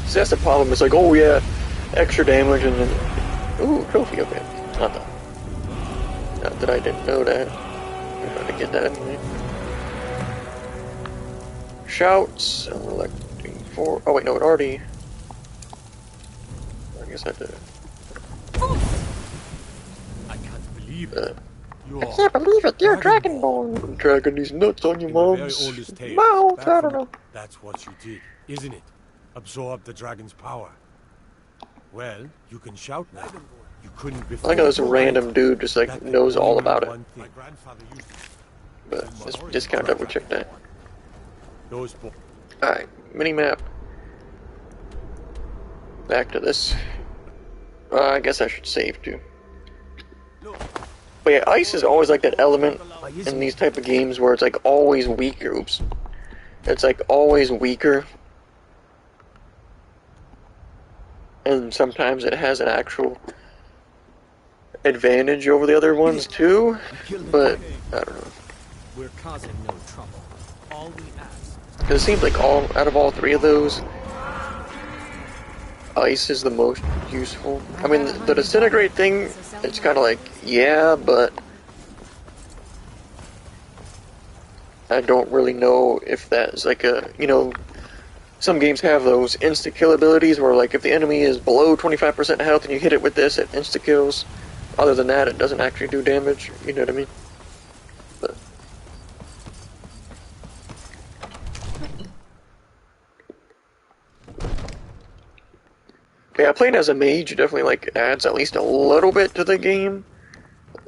see, that's the problem. It's like, oh yeah, extra damage and then, ooh, trophy, okay. Not that I didn't know that. I'm trying to get that anyway. Shouts, I'm electing 4. Oh wait, no, it already. I guess I did. I can't believe it. I can't believe it, you're Dragonborn. Dragging these nuts on your mom's mouth, I don't know. That's what you did, isn't it? Absorb the dragon's power. Well, you can shout now. You couldn't before. I think there's a random dude just like knows all about it. My grandfather used to. But let's discount double check that. Those Alright, mini-map. Back to this. I guess I should save too. But yeah, ice is always like that element in these type of games where it's like always weaker. Oops. It's like always weaker. And sometimes it has an actual advantage over the other ones too. But, I don't know. We're causing no trouble. All we ask. Because it seems like out of all three of those, ice is the most useful. I mean, the disintegrate thing, it's kind of like, yeah, but I don't really know if that's like a, you know, some games have those insta-kill abilities where like if the enemy is below 25% health and you hit it with this, it insta-kills. Other than that, it doesn't actually do damage, you know what I mean? But yeah, playing as a mage definitely like adds at least a little bit to the game,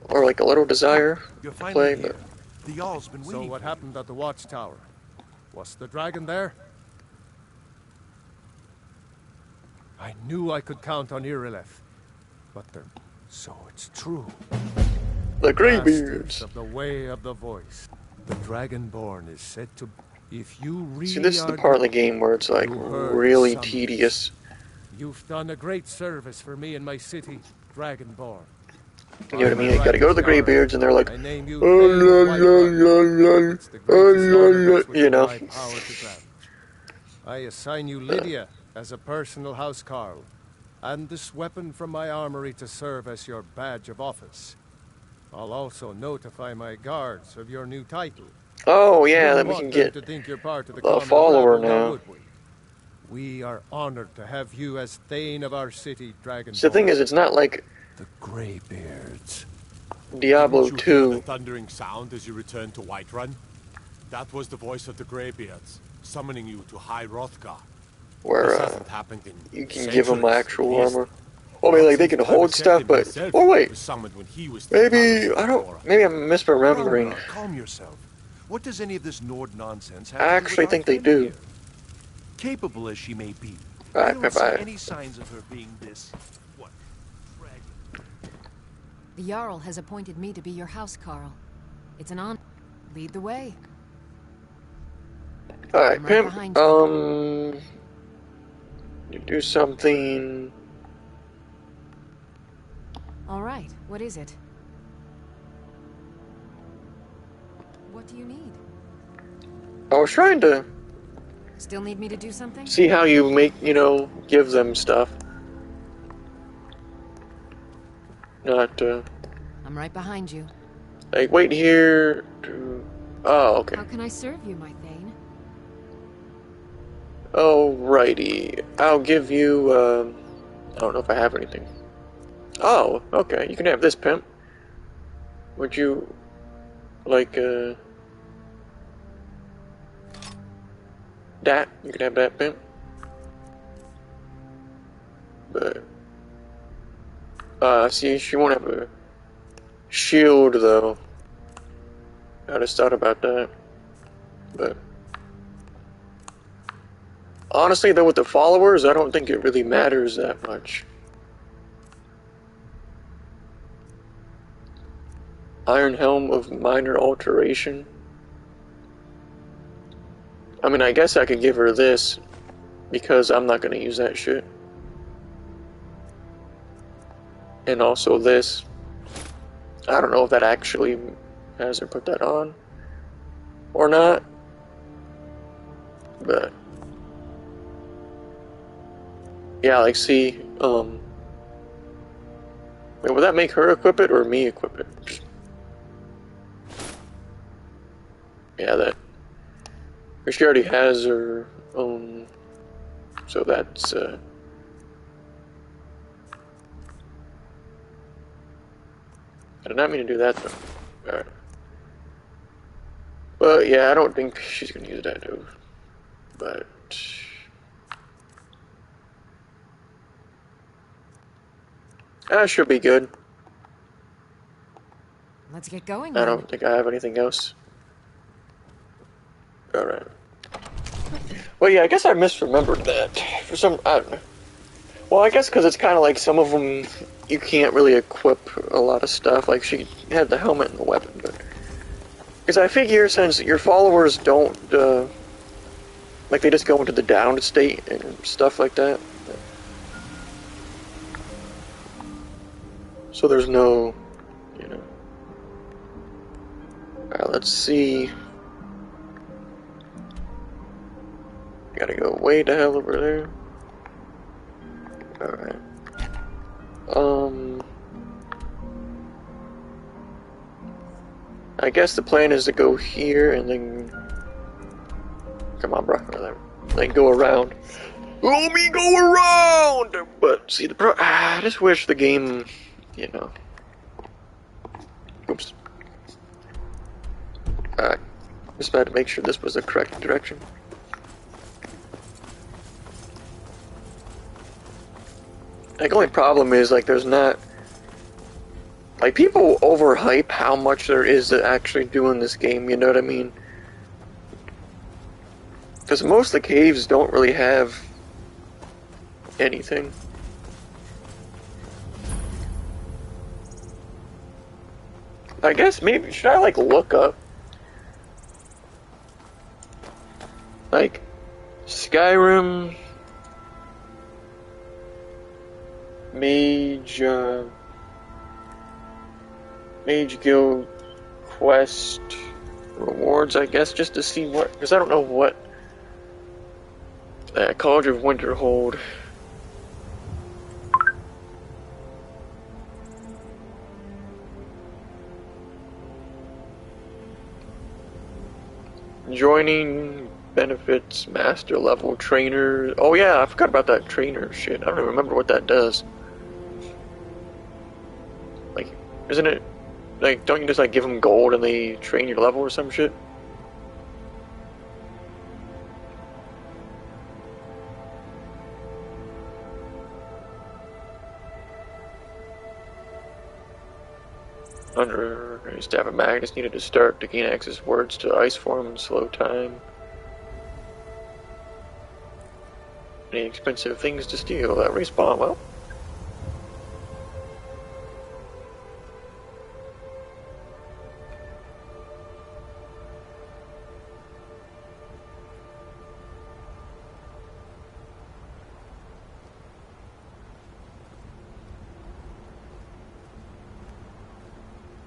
or like a little desire to play. But the Jarl's been waiting. So what happened at the watchtower? Was the dragon there? I knew I could count on Irileth, but so it's true. the Greybeards. Masters of the way of the voice. The Dragonborn is said to. If you really See, this is the part of the game where it's like really tedious. You've done a great service for me and my city, Dragonborn. You know what I mean? You gotta go to the Greybeards and they're like, I name you, oh, la, la, la, la. It's the greatest honor which You know. my power to grant. I assign you Lydia as a personal housecarl, and this weapon from my armory to serve as your badge of office. I'll also notify my guards of your new title. oh yeah, then Wouldn't we want can them get to think you're part of the a common follower rabble, now. would we? We are honored to have you as Thane of our city, Dragonborn. So the thing is, it's not like The Greybeards. Diablo Didn't you hear the 2. thundering sound as you returned to Whiterun? That was the voice of the Greybeards, summoning you to High Hrothgar. Where This hasn't happened in you can give them centuries, actual at least. armor. Oh, maybe like they can hold stuff, but oh wait, Was summoned when he was maybe I don't. Maybe I'm misremembering. Ragnar, calm yourself. What does any of this Nord nonsense have I to do actually with think our they friend do. here? Capable as she may be, Alright, I don't see bye-bye. any signs of her being this, what, dragon. The Jarl has appointed me to be your housecarl. It's an honor. Lead the way. Alright, I'm right pimp. behind you. You do something. All right, what is it? What do you need? I was trying to Still need me to do something? see how you make, you know, give them stuff. Not, I'm right behind you. like, wait here to... Oh, okay. How can I serve you, my Thane? Alrighty. I'll give you, I don't know if I have anything. Oh, okay. You can have this, pimp. Would you like, that? You can have that, pimp. But, see, she won't have a shield, though. I just thought about that. But, honestly, though, with the followers, I don't think it really matters that much. Iron Helm of minor alteration. I mean, I guess I could give her this, because I'm not going to use that shit. And also this. I don't know if that actually has her put that on or not. But yeah, like see, wait, would that make her equip it or me equip it? Yeah, that. She already has her own, so that's I did not mean to do that though. Alright. But yeah, I don't think she's gonna use that though. But that should be good. Let's get going I then. don't think I have anything else. Alright. Well, yeah, I guess I misremembered that. For some, I don't know. Well, I guess because it's kind of like some of them, you can't really equip a lot of stuff. Like, she had the helmet and the weapon, but... Because I figure since your followers don't, like, they just go into the downed state and stuff like that. So there's no, you know... Alright, let's see... Gotta go way the hell over there. Alright. I guess the plan is to go here and then... Come on, bro. Then go around. Let me go around! But, see, I just wish the game, you know... Oops. Alright. Just had to make sure this was the correct direction. Like, the only problem is, like, there's not... Like, people overhype how much there is to actually do in this game, you know what I mean? Because most of the caves don't really have anything. I guess maybe, should I, like, look up? Like, Skyrim... Mage Guild quest rewards, I guess, just to see what, because I don't know what College of Winterhold. Joining benefits, master level trainer. Oh yeah, I forgot about that trainer shit. I don't even remember what that does. Like, isn't it, like, don't you just, like, give them gold and they train your level or some shit? Under Staff of Magnus needed to start to gain access words to ice form and slow time. Any expensive things to steal that respawn, well.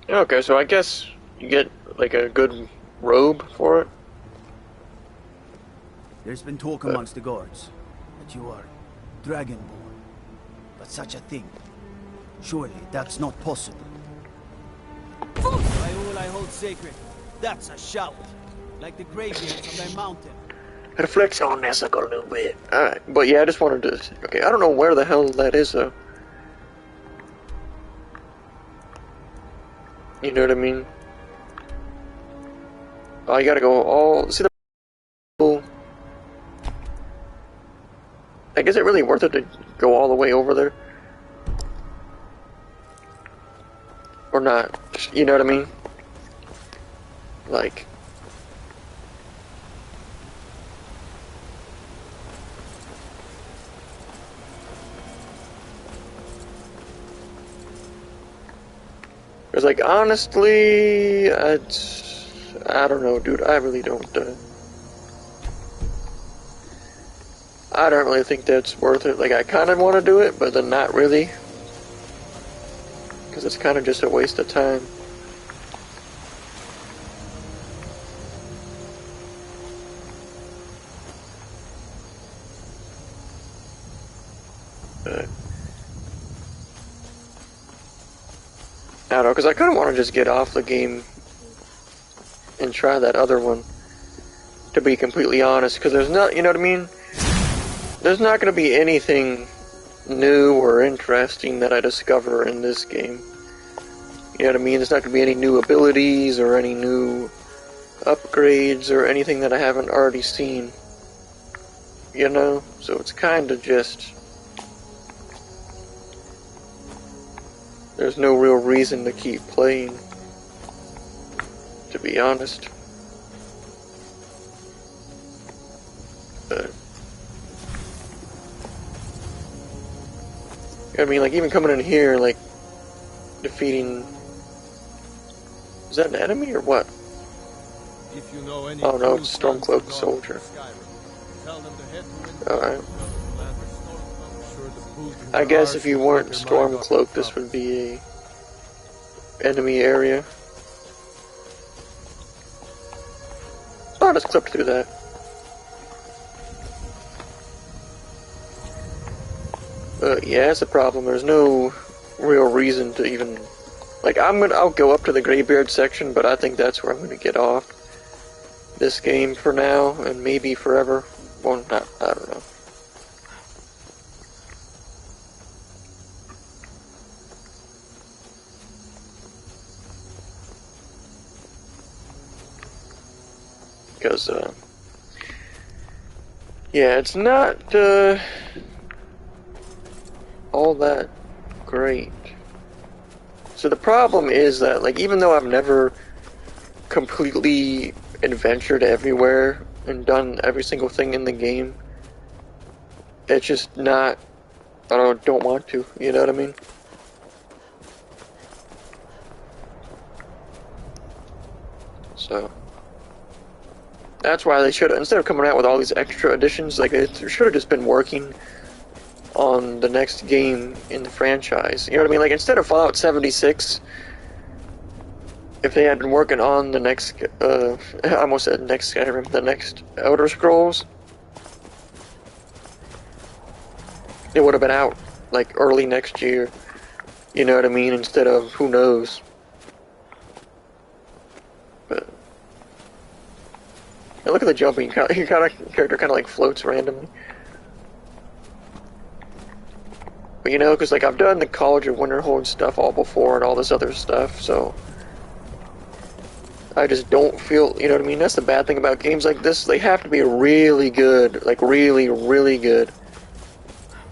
Okay, so I guess you get, like, a good robe for it? There's been talk amongst the guards that you are dragonborn, but such a thing, surely that's not possible. By all I hold sacred, that's a shout, like the graveyards on their mountain. Reflects on this like a little bit. Alright, but yeah, I just wanted to... Okay, I don't know where the hell that is, though. You know what I mean? Oh, you gotta go all... See the... Like, is it really worth it to go all the way over there? Or not? You know what I mean? Like... Because Because, like, honestly, I don't know, dude. I really don't, I don't really think that's worth it. Like, I kind of want to do it, but then not really. Because it's kind of just a waste of time. I don't know, because I kind of want to just get off the game and try that other one, to be completely honest, because there's not, you know what I mean? There's not going to be anything new or interesting that I discover in this game. You know what I mean? There's not going to be any new abilities or any new upgrades or anything that I haven't already seen. You know? So it's kind of just... There's no real reason to keep playing, to be honest. I mean, like, even coming in here, like, defeating... Is that an enemy or what? If you know any Oh no, it's Stormcloak Soldier. Alright. I guess if you weren't Stormcloak, this would be a enemy area. So I'll just clip through that. Yeah, that's a problem. There's no real reason to even... Like, I'll go up to the Greybeard section, but I think that's where I'm gonna get off this game for now, and maybe forever. Well, not, I don't know. Because, yeah, it's not, all that great. So the problem is that, like, even though I've never completely adventured everywhere and done every single thing in the game, it's just not, I don't want to, you know what I mean? So, that's why they should, instead of coming out with all these extra additions, like, they should have just been working on the next game in the franchise. You know what I mean? Like, instead of Fallout 76, if they had been working on the next, I almost said next Skyrim, the next Elder Scrolls, it would have been out, like, early next year. You know what I mean? Instead of, who knows. But, and look at the jumping. Your character kind of, like, floats randomly. But, you know, because, like, I've done the College of Winterhold stuff all before and all this other stuff, so I just don't feel, you know what I mean? That's the bad thing about games like this. They have to be really good, like, really, really good,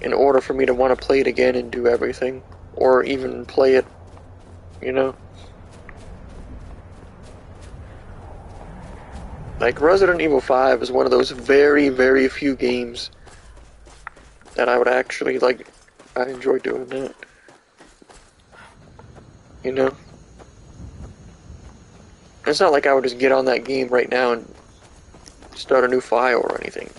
in order for me to want to play it again and do everything. Or even play it, you know? Like, Resident Evil 5 is one of those very, very few games that I would actually, like, I enjoy doing that. You know? It's not like I would just get on that game right now and start a new file or anything.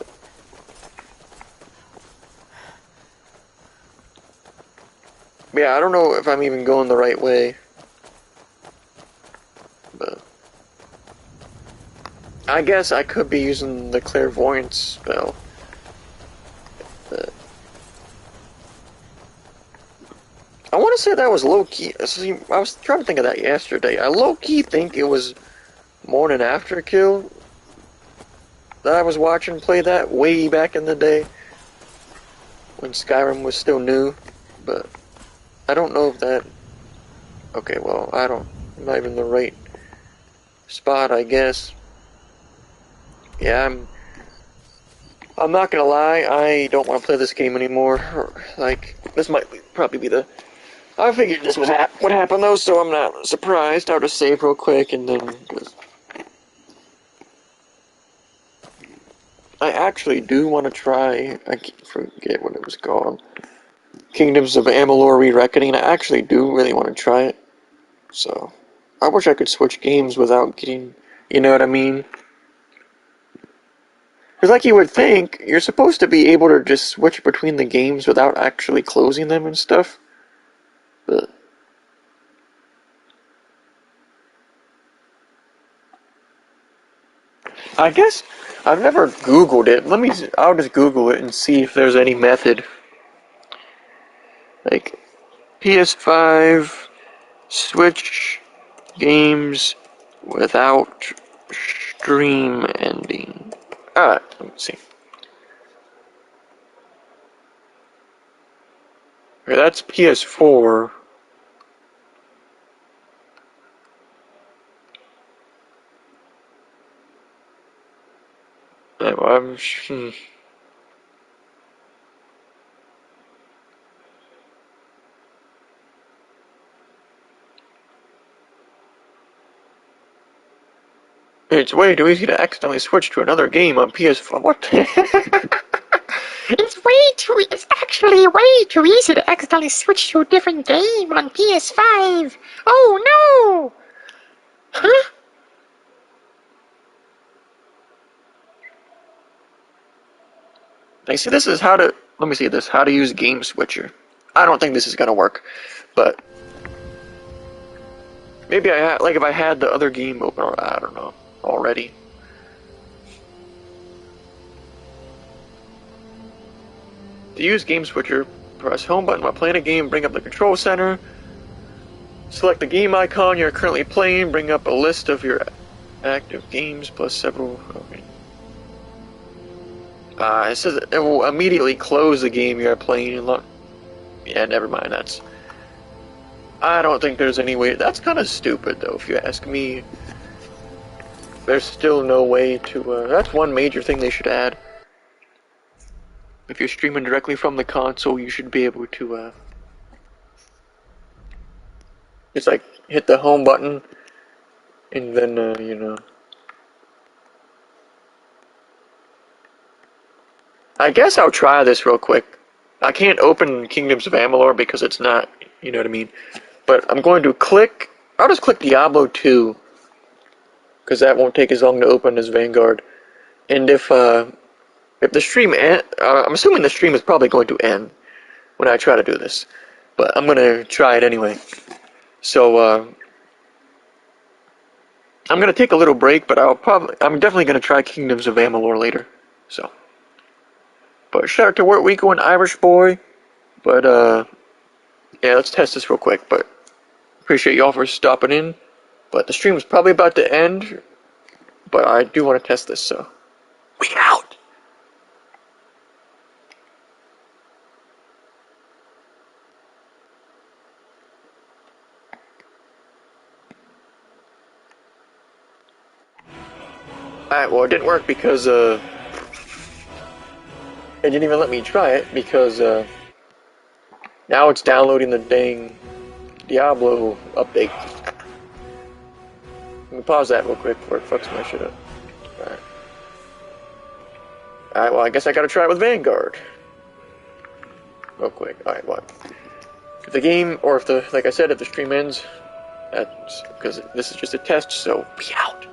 But yeah, I don't know if I'm even going the right way. But I guess I could be using the clairvoyance spell. But I want to say that was low-key. See, I was trying to think of that yesterday. I low-key think it was Morning After Kill that I was watching play that way back in the day when Skyrim was still new, but I don't know if that... Okay, well, I'm not even in the right spot, I guess. Yeah, I'm not gonna lie, I don't want to play this game anymore. Like, this might probably be the... I figured this would happen though, so I'm not surprised. I'll just save real quick and then just... I actually do want to try, I forget what it was called, Kingdoms of Amalur Re-Reckoning. I actually do really want to try it. So, I wish I could switch games without getting, you know what I mean? Because like you would think, you're supposed to be able to just switch between the games without actually closing them and stuff. But I guess I've never Googled it. I'll just Google it and see if there's any method. Like, PS5 switch games without stream ending. Let me see. Okay, that's PS4. It's way too easy to accidentally switch to another game on PS4. What? It's actually way too easy to accidentally switch to a different game on PS5. Oh no! Huh? I see this is how to, let me see this, how to use Game Switcher. I don't think this is gonna work, but maybe like if I had the other game open, or I don't know, already. To use Game Switcher, press home button while playing a game, bring up the control center, select the game icon you're currently playing, bring up a list of your active games plus several, okay. It says it will immediately close the game you're playing and yeah, never mind, I don't think there's any way, that's kind of stupid though, if you ask me. There's still no way to, that's one major thing they should add. If you're streaming directly from the console, you should be able to, just like, hit the home button, and then, you know. I guess I'll try this real quick. I can't open Kingdoms of Amalur because it's not, you know what I mean. But I'm going to I'll just click Diablo 2, because that won't take as long to open as Vanguard. And if the stream I'm assuming the stream is probably going to end when I try to do this. But I'm going to try it anyway. So, I'm going to take a little break, but I'm definitely going to try Kingdoms of Amalur later. So. But shout out to Wort Wico and Irish Boy. But, yeah, let's test this real quick. But appreciate y'all for stopping in. But the stream is probably about to end. But I do want to test this, so. We out! Alright, well, it didn't work because, it didn't even let me try it because, now it's downloading the dang Diablo update. Let me pause that real quick before it fucks my shit up. Alright. Alright, well, I guess I gotta try it with Vanguard. Real quick. Alright, what? If the game, or if the, like I said, if the stream ends, that's because this is just a test, so be out.